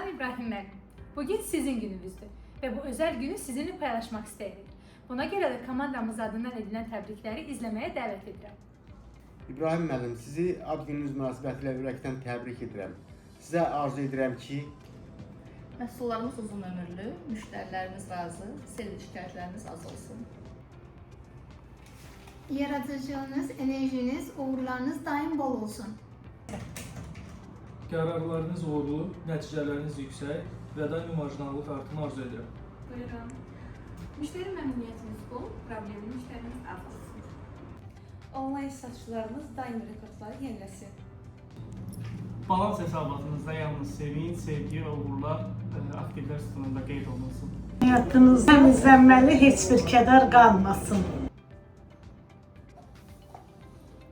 Salam İbrahim müəllim. Bugün sizin gününüzdür ve bu özel günü sizinle paylaşmak isteyirik. Buna göre de komandamız adından edilen tebrikleri izlemeye davet edirəm. İbrahim müəllim, sizi ad gününüz münasibətilə ürəkdən təbrik edirəm. Sizə arzu edirəm ki, məhsullarımız uzun ömürlü, müştərilərimiz razı, sel şikayətləriniz az olsun. Yaradıcılığınız, enerjiniz, uğurlarınız daim bol olsun. Qərarlarınız uğurlu, nəticələriniz yüksək və daim marjinallıq artımını arzu edirəm. Buyurun. Müşteri məmnuniyyətiniz bol, problemli müştərimiz az olsun. Onlayn satışlarımız daim rekordları yeniləsin. Balans hesabatınızda yalnız sevinç, sevgi və uğurlar aktivlər sütununda qeyd olunsun. Həyatınızda izlənməli heç bir kədər qalmasın.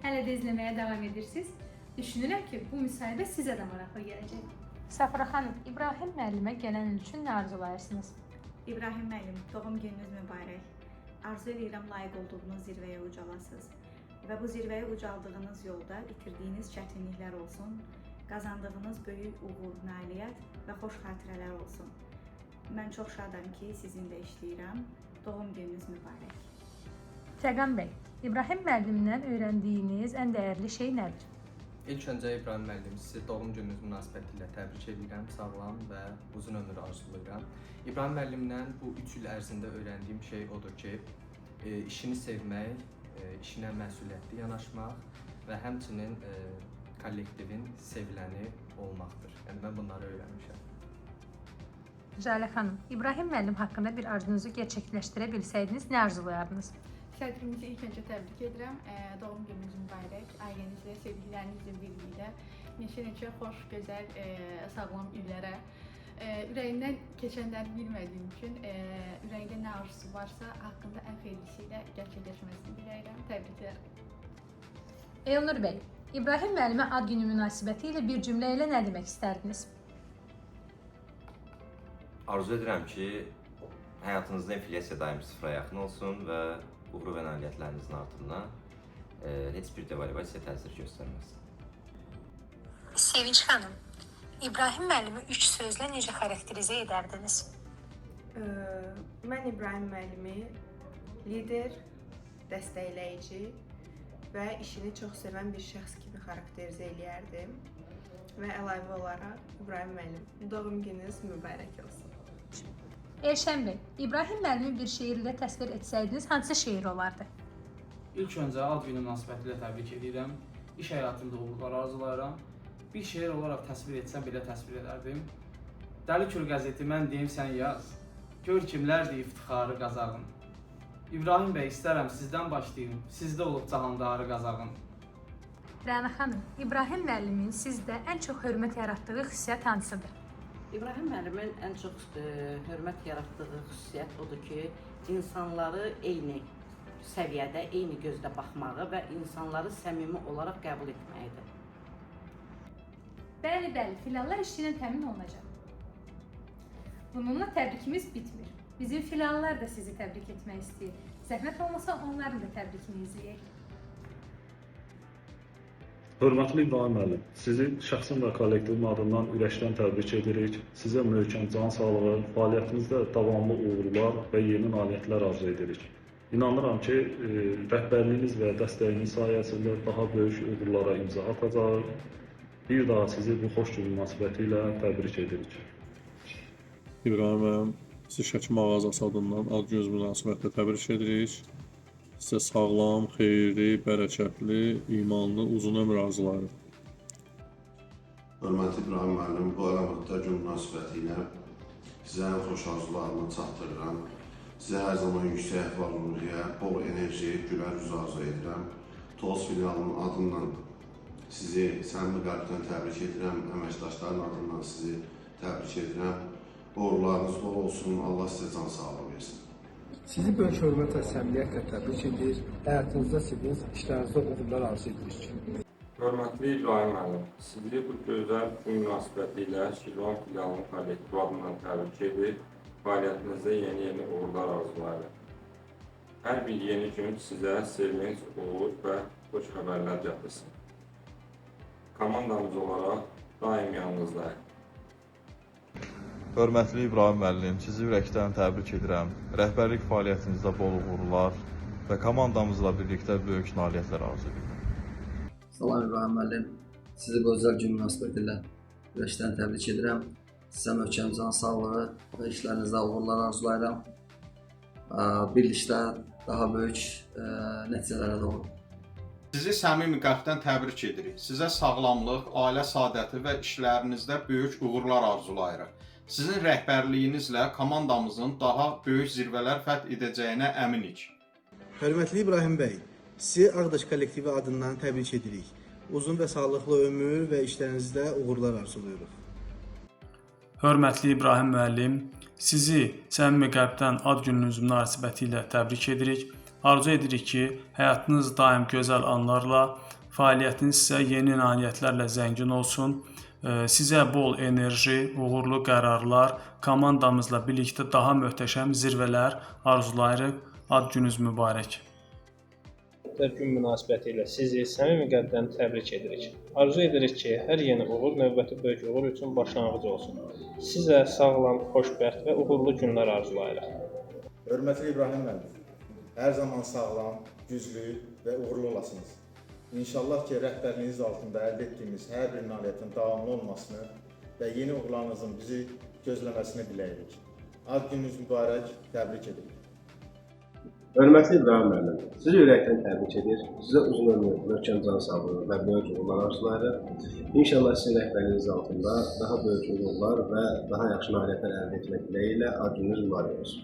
Hələ də izləməyə davam edirsiniz. Düşünürəm ki, bu müsahibə sizə də maraqlı gələcək. Səfra xanım, İbrahim müəllimə gələn il üçün nə arzulayırsınız? İbrahim müəllim, doğum gününüz mübarək. Arzu edirəm layiq olduğunuz zirvəyə ucalasınız və bu zirvəyə ucaldığınız yolda itirdiyiniz çətinliklər olsun, qazandığınız böyük uğur, nailiyyət və xoş xatirələr olsun. Mən çox şadam ki, sizinlə işləyirəm. Doğum gününüz mübarək. Cəqan bəy, İbrahim müəllimdən öyrəndiyiniz ən dəyərli şey nədir? İlk öncə İbrahim müəllim, sizi doğum gününüz münasibətilə təbrik edirəm, sağlam və uzun ömür arzulayıram. İbrahim müəllimdən bu 3 il ərzində öyrəndiyim şey odur ki, işini sevmək, işinə məsuliyyətli yanaşmaq və həmçinin kollektivin seviləni olmaqdır. Yəni mən bunları öyrənmişəm. Jalə xanım, İbrahim müəllim haqqında bir arzunuzu gerçəkləşdirə bilsəydiniz, nə arzulayardınız? Şərkimizi ilk öncə təbrik edirəm. Doğum gününüz mübarək. Ailənizlə, sevdiklərinizlə birlikdə neçə xoş, gözəl, sağlam illərə. Ürəyimdən keçənləri bilmədiyim üçün ürəyində nə arzusu varsa haqqında ən xeyirlisi ilə gerçəkləşməsini diləyirəm. Təbriklər. Elnur bəy, İbrahim müəllimə ad günü münasibəti ilə bir cümlə ilə nə demək istərdiniz? Arzu edirəm ki, həyatınızda inflyasiya daim sıfıra yaxın olsun və uğur və nailiyyətlərinizin artımına heç bir devalvasiya təsir göstərməsin. Sevinç xanım, İbrahim müəllimi 3 sözlə necə xarakterizə edərdiniz? Mən İbrahim müəllimi lider, dəstəkləyici və işini çox sevən bir şəxs kimi xarakterizə eləyərdim. Və əlavə olaraq İbrahim müəllim, doğum gününüz mübarək olsun. Elşən bəy, İbrahim müəllimi bir şeir ilə təsvir etsəydiniz, hansı şeir olardı? İlk öncə ad günü münasibətilə təbrik edirəm. İş həyatımda uğurlar arzulayıram. Bir şeir olaraq təsvir etsəm belə təsvir edərdim. Dəli Kür qəzeti mən deyim sən yaz. Gör kimlərdir iftixarı qazağın. İbrahim bəy, istərəm sizdən başlayım. Sizdə olub cahandarı qazağın. Rəna xanım, İbrahim müəllimin sizdə ən çox hörmət yaratdığı xüsusiyyət hansıdır? İbrahim müəllimin ən çox hörmət yaratdığı xüsusiyyət odur ki, insanları eyni səviyyədə, eyni gözlə baxmağı və insanları səmimi olaraq qəbul etməyidir. Bəli, filallar işi ilə təmin olunacaq. Bununla təbrikimiz bitmir. Bizim filallar da sizi təbrik etmək istəyir. Zəhmət olmasa onların da təbrikini izləyək. Hörmətli İbrahim müəllim, sizi şəxsim və kollektivim adından ürəkdən təbrik edirik. Sizə möhkəm can sağlığı, fəaliyyətinizdə davamlı uğurlar və yeni nailiyyətlər arzu edirik. İnanıram ki, rəhbərliyiniz və dəstəyiniz sayəsində daha böyük uğurlara imza atacaq. Bir daha sizi bu xoş gün münasibəti ilə təbrik edirik. İbrahim müəllim, sizi Şəki mağazası adından ad gününüz münasibətilə təbrik edirik. Sizə sağlam, xeyirli, bərəkətli, imanlı, uzun ömür arzulayırıq. Hörmətli İbrahim müəllim, bu əlamətdə gün münasibəti ilə sizə ən xoş arzularımı çatdırıram. Sizə hər zaman yüksək əhval-ruhiyyə, bol enerji, gülər yüz arzu edirəm. Toz filialının adından sizi səmimi qəlbdən təbrik edirəm. Əməkdaşların adından sizi təbrik edirəm. Uğurlarınız bol olsun, Allah sizə can sağlığı versin. Sizi böyük hörmət və səmimiyyətlə təbrik edir, həyatınızda sevdiyiniz işlərinizdə uğurlar arzu edirik. Hörmətli İbrahim müəllim, sizi bu gözəl gün münasibəti ilə Şirvan filialının kollektivi adından təbrik edir, fəaliyyətinizdə yeni uğurlar arzulayırıq. Hər bir yeni gün sizə sevinç, uğur və xoş xəbərlər gətirsin. Komandamız olaraq daim yanınızdayıq. Hörmətli İbrahim müəllim, sizi ürəkdən təbrik edirəm. Rəhbərlik fəaliyyətinizdə bol uğurlar və komandamızla birlikdə böyük nailiyyətlər arzu edirəm. Salam İbrahim müəllim, sizi bu özəl gün münasibətilə ürəkdən təbrik edirəm. Sizə möhkəm can sağlığı və işlərinizdə uğurlar arzulayıram. Birlikdə daha böyük nəticələrə doğru. Sizi səmimi qəlbdən təbrik edirik. Sizə sağlamlıq, ailə saadəti və işlərinizdə böyük uğurlar arzulayırıq. Sizin rəhbərliyinizlə komandamızın daha böyük zirvələr fəth edəcəyinə əminik. Hörmətli İbrahim bəy, sizi Ağdaş kollektivi adından təbrik edirik. Uzun və sağlıqlı ömür və işlərinizdə uğurlar arzulayırıq. Hörmətli İbrahim müəllim, sizi səmimi qəlbdən ad gününüz münasibətilə təbrik edirik. Arzu edirik ki, həyatınız daim gözəl anlarla, fəaliyyətiniz isə yeni nailiyyətlərlə zəngin olsun. Sizə bol enerji, uğurlu qərarlar, komandamızla birlikdə daha möhtəşəm zirvələr arzulayırıq. Ad gününüz mübarək. Gün münasibəti ilə sizi səmimi qəlbdən təbrik edirik. Arzu edirik ki, hər yeni uğur növbəti böyük uğur üçün başlanğıc olsun. Sizə sağlam, xoşbəxt və uğurlu günlər arzulayırıq. Hörmətli İbrahim müəllim, hər zaman sağlam, güclü və uğurlu olasınız. İnşallah ki, rəhbərliyiniz altında əldə etdiyimiz hər bir nailiyyətin davamlı olmasını və yeni uğurlarınızın bizi gözləməsini diləyirik. Ad gününüz mübarək, təbrik edirik. Hörmətli İbrahim müəllim, sizi ürəkdən təbrik edir. Sizə uzun ömür, möhkəm can sağlığı və böyük uğurlar arzulayırıq. İnşallah sizin rəhbərliyiniz altında daha böyük uğurlar və daha yaxşı nailiyyətlər əldə etmək diləyi ilə ad gününüz mübarək olsun.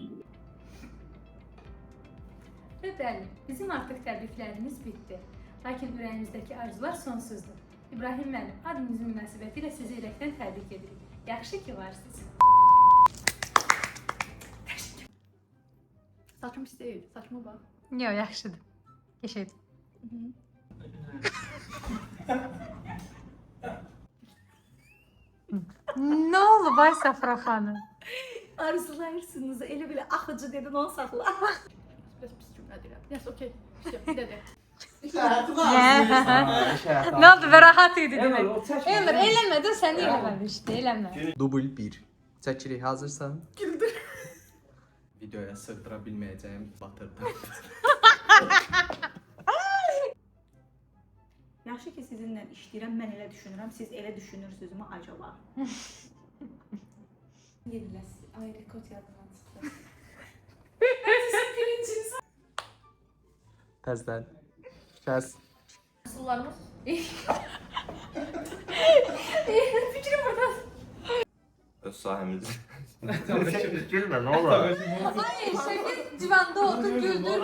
Və bəli, bizim artıq təbriklərimiz bitdi. Lakin ürəyimizdəki arzular sonsuzdur. İbrahim müəllim, ad gününüz münasibətilə sizi ürəkdən təbrik edirik. Yaxşı ki varsınız. Saçım pis deyil, saçma bax. Yox, yaxşıdır. Geçelim. Ne oldu Bay Safra xanım? Arzulayırsınız, elə belə axıcı dedin, onu saxla. Bəs pis cümlə deyirəm. Nəsə, okey. Bir də de. Ne oldu? Və rahat idi demək. Ömür, eləmədin, səni eləməmişdi, eləmə. Dubl 1. Çəkirik, hazırsan? Güldür. Videoya sığdıra bilməyəcəyim batırdım. Yaxşı ki, sizinlə işləyirəm, mən elə düşünürəm, siz elə düşünürsünüzmü acaba? Yediləs, ay rekord yadından çıxdı. Təzdən. Kəs. Sularımız. Fikrim burada. Öz sahəmiz. Gülmə, nə olur? Hayır, Şəfik divanda otur, güldür.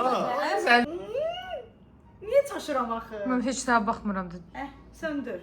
Niyə çaşıram axı? Mən heç daha baxmıram. Söndür.